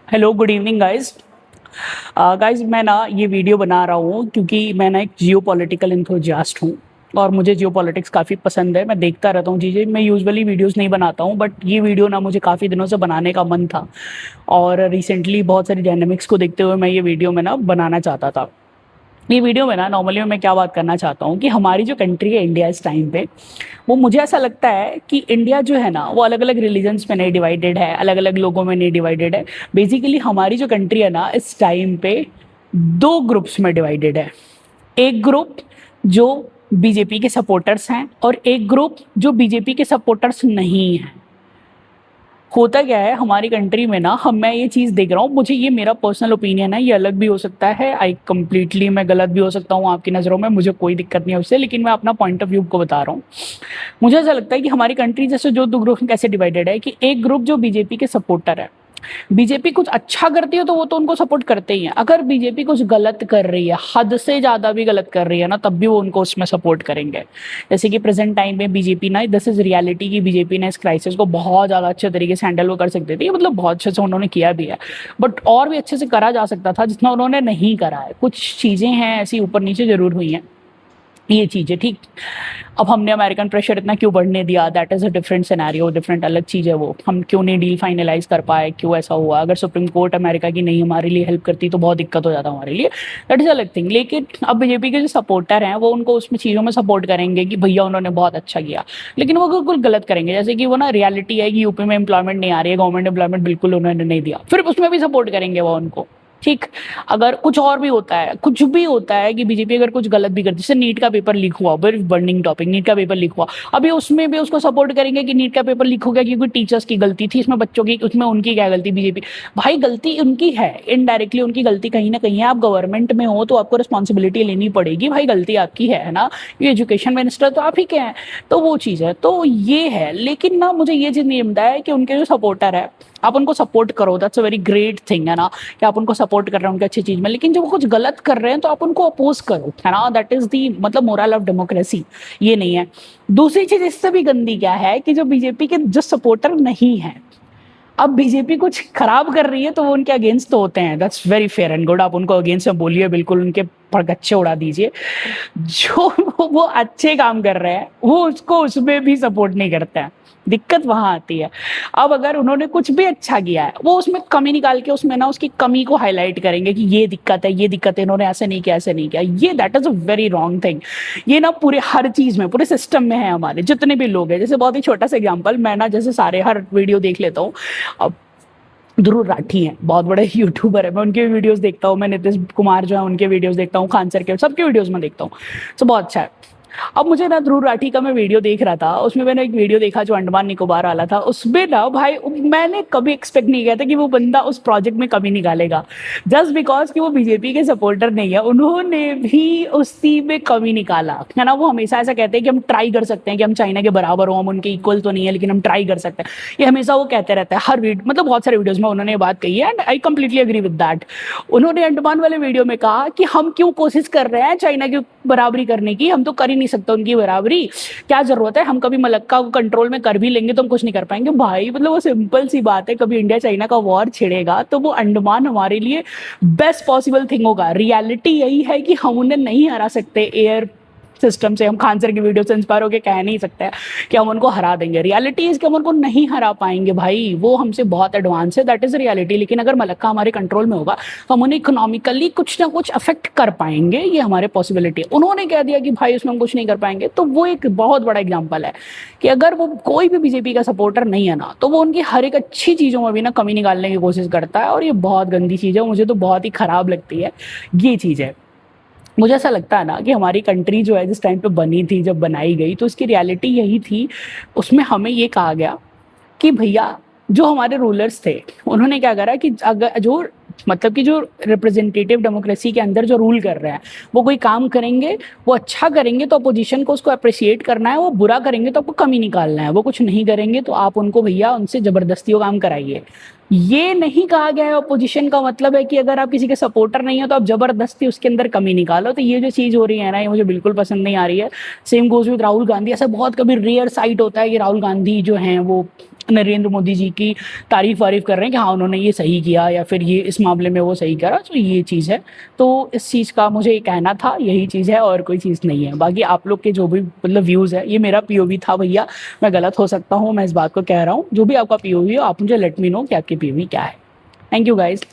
Hello good evening guys. Guys मैं ना ये वीडियो बना रहा हूँ क्योंकि मैं ना एक जियो पॉलिटिकल इंथुजियास्ट हूँ और मुझे जियो पॉलिटिक्स काफ़ी पसंद है। मैं देखता रहता हूँ चीज़ें। मैं यूजुअली वीडियोस नहीं बनाता हूँ बट ये वीडियो ना मुझे काफ़ी दिनों से बनाने का मन था और रिसेंटली बहुत सारी डायनेमिक्स को देखते हुए मैं ये वीडियो में ना बनाना चाहता था। ये वीडियो में ना नॉर्मली मैं क्या बात करना चाहता हूँ कि हमारी जो कंट्री है इंडिया इस टाइम पे, वो मुझे ऐसा लगता है कि इंडिया जो है ना वो अलग अलग रिलीजन्स में नहीं डिवाइडेड है, अलग अलग लोगों में नहीं डिवाइडेड है। बेसिकली हमारी जो कंट्री है ना इस टाइम पे दो ग्रुप्स में डिवाइडेड है। एक ग्रुप जो बीजेपी के सपोर्टर्स हैं और एक ग्रुप जो बीजेपी के सपोर्टर्स नहीं हैं। होता क्या है हमारी कंट्री में ना, मैं ये चीज़ देख रहा हूँ, मुझे ये मेरा पर्सनल ओपिनियन है, ये अलग भी हो सकता है, आई कम्प्लीटली मैं गलत भी हो सकता हूँ आपकी नज़रों में, मुझे कोई दिक्कत नहीं है उससे, लेकिन मैं अपना पॉइंट ऑफ व्यू को बता रहा हूँ। मुझे ऐसा लगता है कि हमारी कंट्री जैसे जो दो ग्रुप कैसे डिवाइडेड है कि एक ग्रुप जो बीजेपी के सपोर्टर है, बीजेपी कुछ अच्छा करती है तो वो तो उनको सपोर्ट करते ही हैं। अगर बीजेपी कुछ गलत कर रही है, हद से ज्यादा भी गलत कर रही है ना, तब भी वो उनको उसमें सपोर्ट करेंगे। जैसे कि प्रेजेंट टाइम में बीजेपी ना, दिस इज रियलिटी की बीजेपी ने इस क्राइसिस को बहुत ज्यादा अच्छे तरीके से हैंडल वो कर सकती थी, मतलब बहुत अच्छे से उन्होंने किया भी है, बट और भी अच्छे से करा जा सकता था जितना उन्होंने नहीं करा है। कुछ चीजें हैं ऐसी ऊपर नीचे जरूर हुई हैं ये चीज़ है, ठीक। अब हमने अमेरिकन प्रेशर इतना क्यों बढ़ने दिया, that is a different scenario, different अलग चीज़ है वो। हम क्यों नहीं डील फाइनलाइज कर पाए, क्यों ऐसा हुआ? अगर सुप्रीम कोर्ट अमेरिका की नहीं हमारे लिए हेल्प करती तो बहुत दिक्कत हो जाता हमारे लिए, दैट इज़ अलग थिंग। लेकिन अब बीजेपी के जो सपोर्टर हैं वो उनको उसमें चीज़ों में सपोर्ट करेंगे कि भैया उन्होंने बहुत अच्छा किया, लेकिन वो बिल्कुल गलत करेंगे। जैसे कि वो ना रियलिटी है कि यूपी में एम्प्लॉयमेंट नहीं आ रही है, गवर्नमेंट एम्प्लॉयमेंट बिल्कुल उन्होंने नहीं दिया, फिर उसमें भी सपोर्ट करेंगे वो उनको, ठीक। अगर कुछ और भी होता है, कुछ भी होता है कि बीजेपी अगर कुछ गलत भी करती है, जैसे नीट का पेपर लीक हुआ, वेरी बर्निंग टॉपिक, नीट का पेपर लीक हुआ, अभी उसमें भी उसको सपोर्ट करेंगे कि नीट का पेपर लीक हो गया क्योंकि टीचर्स की गलती थी, इसमें बच्चों की, उसमें उनकी क्या गलती? बीजेपी भाई गलती उनकी है, इनडायरेक्टली उनकी गलती कहीं ना कहीं है। आप गवर्नमेंट में हो तो आपको रिस्पॉन्सिबिलिटी लेनी पड़ेगी, भाई गलती आपकी है ना, ये एजुकेशन मिनिस्टर तो आप ही के हैं, तो वो चीज़ है, तो ये है। लेकिन ना मुझे ये चीज़ नहीं जमता है कि उनके जो सपोर्टर है आप उनको सपोर्ट करो, that's a very great thing है ना, कि आप उनको सपोर्ट कर रहे हो उनकी अच्छी चीज में, लेकिन जब वो कुछ गलत कर रहे हैं तो आप उनको अपोज करो, है ना, दैट इज दी मतलब मोरल ऑफ डेमोक्रेसी, ये नहीं है। दूसरी चीज इससे भी गंदी क्या है कि जो बीजेपी के जो सपोर्टर नहीं है, अब बीजेपी कुछ खराब कर रही है तो वो उनके अगेंस्ट तो होते हैं, that's very fair and good, आप उनको अगेंस्ट में बोलिए, बिल्कुल उनके भड़कच्चे उड़ा दीजिए। जो वो अच्छे काम कर रहे हैं वो उसको उसमें भी सपोर्ट नहीं करते हैं, दिक्कत वहां आती है। अब अगर उन्होंने कुछ भी अच्छा किया है वो उसमें कमी निकाल के उसमें ना उसकी कमी को हाईलाइट करेंगे कि ये दिक्कत है, ये दिक्कत है, इन्होंने ऐसे नहीं किया, ऐसे नहीं किया, ये that is a very wrong thing. ये ना पूरे हर चीज में, पूरे सिस्टम में है, हमारे जितने भी लोग हैं। जैसे बहुत ही छोटा सा एग्जाम्पल, मैं ना जैसे सारे हर वीडियो देख लेता हूँ। अब ध्रुव राठी हैं, बहुत बड़े यूट्यूबर है, मैं उनके वीडियोस देखता हूँ, मैं नीतीश कुमार जो है उनके वीडियोस देखता हूँ, खान सर के, सबके वीडियोस में देखता हूँ, तो बहुत अच्छा है। अब मुझे ना ध्रुव राठी का मैं वीडियो देख रहा था, उसमें मैंने एक वीडियो देखा जो अंडमान निकोबार वाला था, उसमें ना भाई मैंने कभी एक्सपेक्ट नहीं किया था कि वो बंदा उस प्रोजेक्ट में कमी निकालेगा, जस्ट बिकॉज कि वो बीजेपी के सपोर्टर नहीं है, उन्होंने भी उसी में कमी निकाला, है ना। वो हमेशा ऐसा कहते हैं कि हम ट्राई कर सकते हैं कि हम चाइना के बराबर हो, हम उनके इक्वल तो नहीं है लेकिन हम ट्राई कर सकते हैं, ये हमेशा वो कहते रहते हैं हर वीडियो, मतलब बहुत सारे वीडियोज में उन्होंने ये बात कही है and I completely agree with that. उन्होंने अंडमान वाले वीडियो में कहा कि हम क्यों कोशिश कर रहे हैं चाइना की बराबरी करने की, हम तो कर ही नहीं सकते उनकी बराबरी, क्या जरूरत है, हम कभी मलक्का को कंट्रोल में कर भी लेंगे तो हम कुछ नहीं कर पाएंगे। भाई मतलब वो सिंपल सी बात है, कभी इंडिया चाइना का वॉर छिड़ेगा तो वो अंडमान हमारे लिए बेस्ट पॉसिबल थिंग होगा। रियलिटी यही है कि हम उन्हें नहीं हरा सकते एयर सिस्टम से, हम खान सर की वीडियो से इंस्पायर होकर कह नहीं सकते कि हम उनको हरा देंगे, रियलिटी इज कि हम उनको नहीं हरा पाएंगे भाई, वो हमसे बहुत एडवांस है, दैट इज रियलिटी। लेकिन अगर मलक्का हमारे कंट्रोल में होगा तो हम उन्हें इकोनॉमिकली कुछ ना कुछ अफेक्ट कर पाएंगे, ये हमारे पॉसिबिलिटी है। उन्होंने कह दिया कि भाई उसमें हम कुछ नहीं कर पाएंगे, तो वो एक बहुत बड़ा एग्जाम्पल है कि अगर वो कोई भी बीजेपी का सपोर्टर नहीं है ना, तो वो उनकी हर एक अच्छी चीजों में भी ना कमी निकालने की कोशिश करता है, और ये बहुत गंदी चीज है, मुझे तो बहुत ही खराब लगती है ये चीज है। मुझे ऐसा लगता है ना कि हमारी कंट्री जो है जिस टाइम पे बनी थी, जब बनाई गई, तो इसकी रियलिटी यही थी, उसमें हमें ये कहा गया कि भैया जो हमारे रूलर्स थे उन्होंने क्या करा कि अगर जो मतलब कि जो रिप्रेजेंटेटिव डेमोक्रेसी के अंदर जो रूल कर रहे हैं वो कोई काम करेंगे, वो अच्छा करेंगे तो अपोजिशन को उसको अप्रिशिएट करना है, वो बुरा करेंगे तो आपको कमी निकालना है, वो कुछ नहीं करेंगे तो आप उनको भैया उनसे जबरदस्ती वो काम कराइए। ये नहीं कहा गया है ऑपोजिशन का मतलब है कि अगर आप किसी के सपोर्टर नहीं हो तो आप जबरदस्ती उसके अंदर कमी निकालो। तो ये जो चीज़ हो रही है ना, ये मुझे बिल्कुल पसंद नहीं आ रही है। Same goes with Rahul Gandhi. ऐसा बहुत कभी रेयर साइट होता है कि राहुल गांधी जो हैं वो नरेंद्र मोदी जी की तारीफ वारीफ कर रहे हैं कि हाँ उन्होंने ये सही किया या फिर ये इस मामले में वो सही करा। तो ये चीज़ है। तो इस चीज़ का मुझे कहना था, यही चीज़ है और कोई चीज़ नहीं है। बाकी आप लोग के जो भी मतलब व्यूज़ है, ये मेरा पीओवी था भैया, मैं गलत हो सकता हूँ, मैं इस बात को कह रहा हूँ। जो भी आपका पीओवी हो आप मुझे लेट मी नो कि आपकी पीओवी क्या है। Thank you guys.